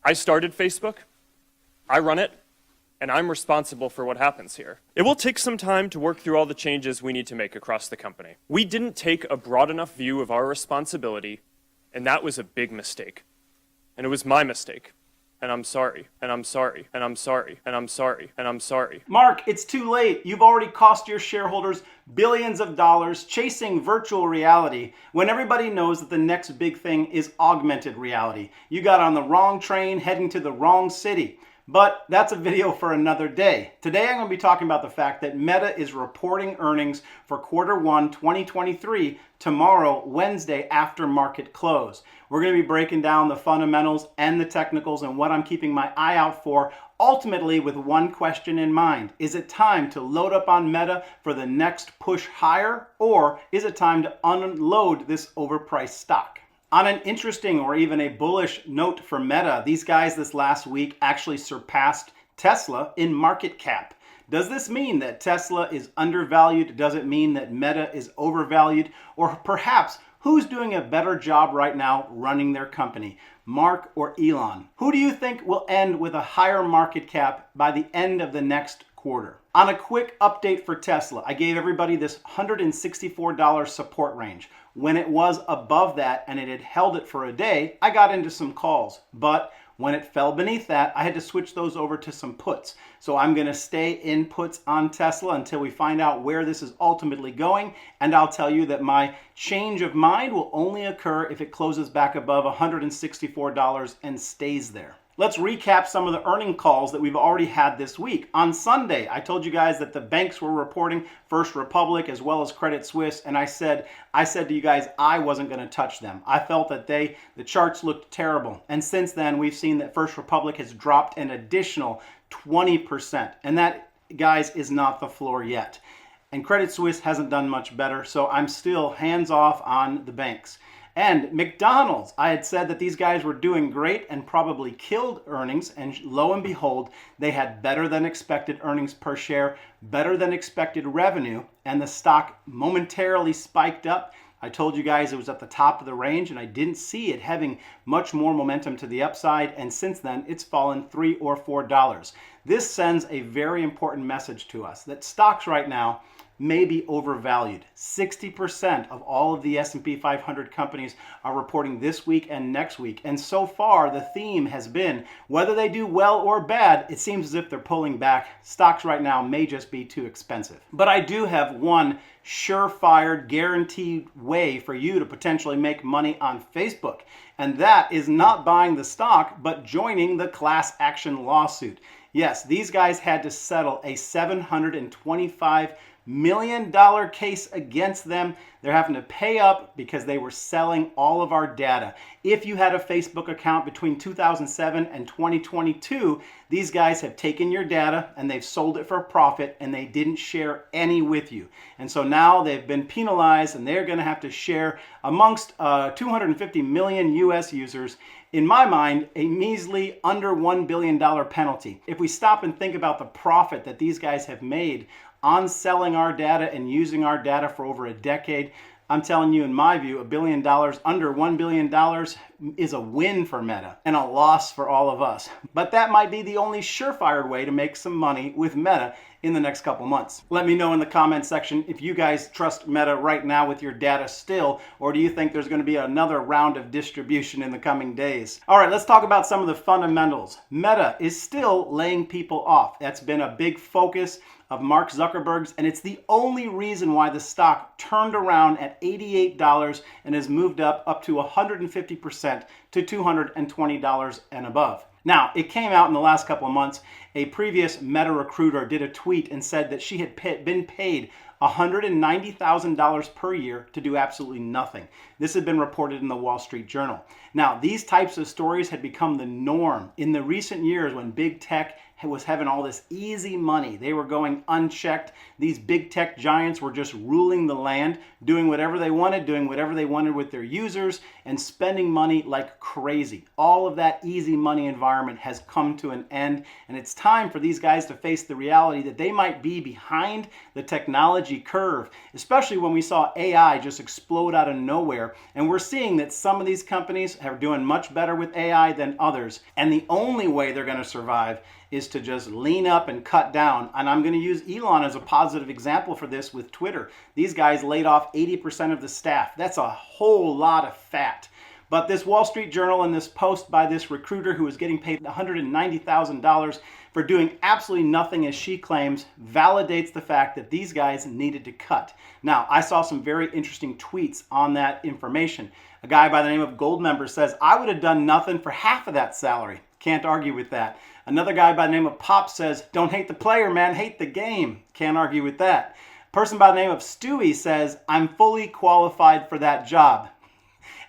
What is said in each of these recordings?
I started Facebook, I run it, and I'm responsible for what happens here. It will take some time to work through all the changes we need to make across the company. We didn't take a broad enough view of our responsibility, and that was a big mistake. And it was my mistake. And I'm sorry, and I'm sorry, and I'm sorry, and I'm sorry, and I'm sorry. Mark, it's too late. You've already cost your shareholders billions of dollars chasing virtual reality when everybody knows that the next big thing is augmented reality. You got on the wrong train heading to the wrong city. But that's a video for another day. Today I'm going to be talking about the fact that Meta is reporting earnings for Q1 2023 tomorrow, Wednesday, after market close. We're going to be breaking down the fundamentals and the technicals and what I'm keeping my eye out for, ultimately with one question in mind. Is it time to load up on Meta for the next push higher, or is it time to unload this overpriced stock? On an interesting or even a bullish note for Meta, these guys this last week actually surpassed Tesla in market cap. Does this mean that Tesla is undervalued? Does it mean that Meta is overvalued? Or perhaps who's doing a better job right now running their company, Mark or Elon? Who do you think will end with a higher market cap by the end of the next quarter? On a quick update for Tesla, I gave everybody this $164 support range. When it was above that and it had held it for a day, I got into some calls. But when it fell beneath that, I had to switch those over to some puts. So I'm going to stay in puts on Tesla until we find out where this is ultimately going. And I'll tell you that my change of mind will only occur if it closes back above $164 and stays there. Let's recap some of the earning calls that we've already had this week. On Sunday, I told you guys that the banks were reporting, First Republic as well as Credit Suisse, and I said to you guys I wasn't going to touch them. I felt that the charts looked terrible. And since then, we've seen that First Republic has dropped an additional 20%. And that, guys, is not the floor yet. And Credit Suisse hasn't done much better, so I'm still hands off on the banks. And McDonald's, I had said that these guys were doing great and probably killed earnings, and lo and behold, they had better than expected earnings per share, better than expected revenue, and the stock momentarily spiked up. I told you guys it was at the top of the range, and I didn't see it having much more momentum to the upside, and since then it's fallen $3 or $4. This sends a very important message to us that stocks right now may be overvalued. 60% of all of the S&P 500 companies are reporting this week and next week. And so far, the theme has been, whether they do well or bad, it seems as if they're pulling back. Stocks right now may just be too expensive. But I do have one surefire, guaranteed way for you to potentially make money on Facebook. And that is not buying the stock, but joining the class action lawsuit. Yes, these guys had to settle a $725 million case against them. They're having to pay up because they were selling all of our data. If you had a Facebook account between 2007 and 2022, these guys have taken your data and they've sold it for a profit, and they didn't share any with you. And so now they've been penalized, and they're going to have to share amongst 250 million US users. In my mind, a measly under $1 billion penalty. If we stop and think about the profit that these guys have made on selling our data and using our data for over a decade, I'm telling you, in my view, $1 billion, under $1 billion is a win for Meta and a loss for all of us. But that might be the only surefire way to make some money with Meta in the next couple months. Let me know in the comment section if you guys trust Meta right now with your data still, or do you think there's going to be another round of distribution in the coming days? All right, let's talk about some of the fundamentals. Meta is still laying people off. That's been a big focus of Mark Zuckerberg's, and it's the only reason why the stock turned around at $88 and has moved up to 150% to $220 and above. Now, it came out in the last couple of months, a previous Meta recruiter did a tweet and said that she had been paid $190,000 per year to do absolutely nothing. This had been reported in the Wall Street Journal. Now, these types of stories had become the norm in the recent years when big tech was having all this easy money. They were going unchecked. These big tech giants were just ruling the land, doing whatever they wanted with their users, and spending money like crazy. All of that easy money environment has come to an end, and it's time for these guys to face the reality that they might be behind the technology technology curve, especially when we saw AI just explode out of nowhere. And we're seeing that some of these companies are doing much better with AI than others. And the only way they're going to survive is to just lean up and cut down. And I'm going to use Elon as a positive example for this with Twitter. These guys laid off 80% of the staff. That's a whole lot of fat. But this Wall Street Journal and this post by this recruiter who was getting paid $190,000 for doing absolutely nothing, as she claims, validates the fact that these guys needed to cut. Now, I saw some very interesting tweets on that information. A guy by the name of Goldmember says, I would have done nothing for half of that salary. Can't argue with that. Another guy by the name of Pop says, don't hate the player, man, hate the game. Can't argue with that. A person by the name of Stewie says, I'm fully qualified for that job.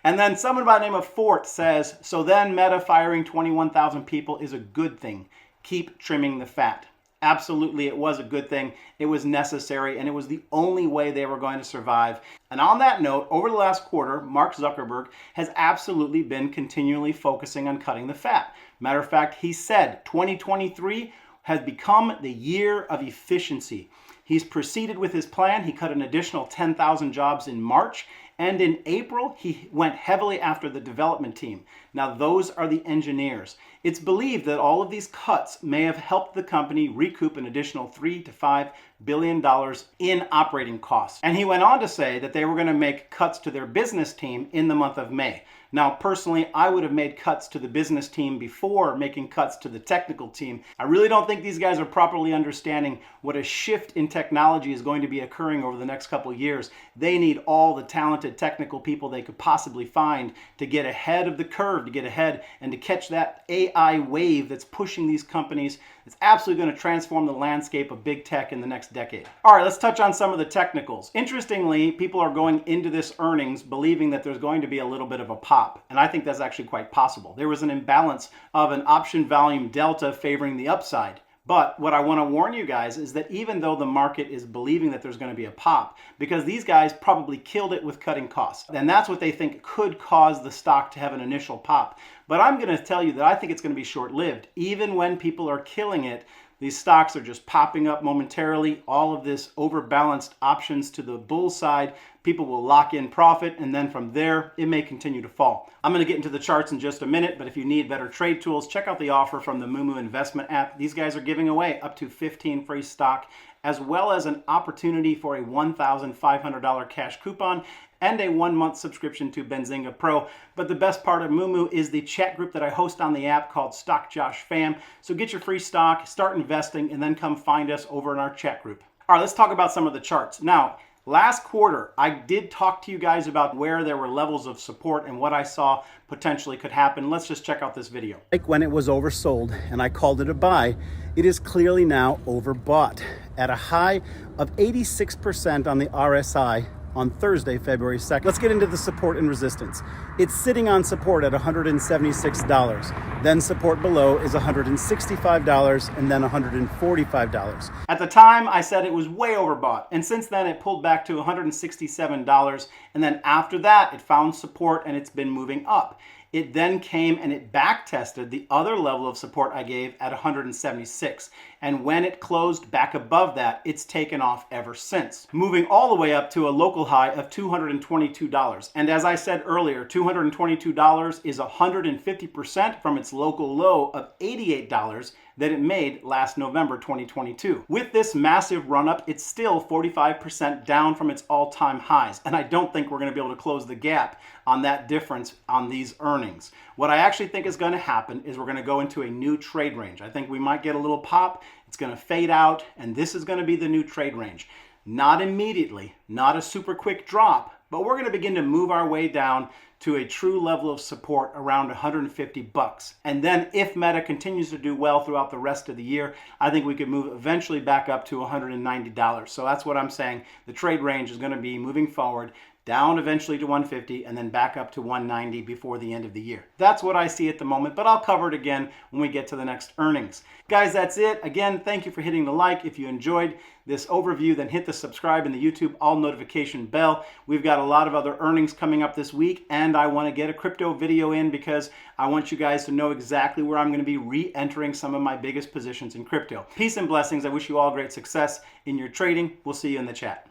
And then someone by the name of Fort says, so then Meta firing 21,000 people is a good thing. Keep trimming the fat. Absolutely, it was a good thing. It was necessary, and it was the only way they were going to survive. And on that note, over the last quarter, Mark Zuckerberg has absolutely been continually focusing on cutting the fat. Matter of fact, he said 2023 has become the year of efficiency. He's proceeded with his plan. He cut an additional 10,000 jobs in March. And in April, he went heavily after the development team. Now, those are the engineers. It's believed that all of these cuts may have helped the company recoup an additional $3 to $5 billion in operating costs. And he went on to say that they were going to make cuts to their business team in the month of May. Now, personally, I would have made cuts to the business team before making cuts to the technical team. I really don't think these guys are properly understanding what a shift in technology is going to be occurring over the next couple of years. They need all the talented technical people they could possibly find to get ahead of the curve, to get ahead and to catch that AI wave that's pushing these companies. It's absolutely going to transform the landscape of big tech in the next decade. All right, let's touch on some of the technicals. Interestingly, people are going into this earnings believing that there's going to be a little bit of a pop, and I think that's actually quite possible. There was an imbalance of an option volume delta favoring the upside. But what I want to warn you guys is that even though the market is believing that there's going to be a pop, because these guys probably killed it with cutting costs, and that's what they think could cause the stock to have an initial pop. But I'm going to tell you that I think it's going to be short-lived. Even when people are killing it, these stocks are just popping up momentarily. All of this overbalanced options to the bull side, people will lock in profit, and then from there, it may continue to fall. I'm going to get into the charts in just a minute, but if you need better trade tools, check out the offer from the moomoo investment app. These guys are giving away up to 15 free stock, as well as an opportunity for a $1,500 cash coupon and a 1-month subscription to Benzinga Pro. But the best part of moomoo is the chat group that I host on the app called Stock Josh Fam. So get your free stock, start investing, and then come find us over in our chat group. All right, let's talk about some of the charts. Now, last quarter, I did talk to you guys about where there were levels of support and what I saw potentially could happen. Let's just check out this video. Like when it was oversold and I called it a buy, it is clearly now overbought at a high of 86% on the RSI on Thursday, February 2nd. Let's get into the support and resistance. It's sitting on support at $176. Then support below is $165 and then $145. At the time, I said it was way overbought. And since then, it pulled back to $167. And then after that, it found support and it's been moving up. It then came and it back tested the other level of support I gave at 176. And when it closed back above that, it's taken off ever since, moving all the way up to a local high of $222. And as I said earlier, $222 is 150% from its local low of $88 that it made last November 2022. With this massive run-up, it's still 45% down from its all-time highs, and I don't think we're going to be able to close the gap on that difference on these earnings. What I actually think is going to happen is we're going to go into a new trade range. I think we might get a little pop, it's going to fade out, and this is going to be the new trade range. Not immediately, not a super quick drop, but we're going to begin to move our way down to a true level of support around 150 bucks. And then if Meta continues to do well throughout the rest of the year, I think we could move eventually back up to $190. So that's what I'm saying. The trade range is going to be moving forward down eventually to 150 and then back up to 190 before the end of the year. That's what I see at the moment, but I'll cover it again when we get to the next earnings. Guys, that's it. Again, thank you for hitting the like. If you enjoyed this overview, then hit the subscribe and the YouTube all notification bell. We've got a lot of other earnings coming up this week, and I want to get a crypto video in because I want you guys to know exactly where I'm going to be re-entering some of my biggest positions in crypto. Peace and blessings. I wish you all great success in your trading. We'll see you in the chat.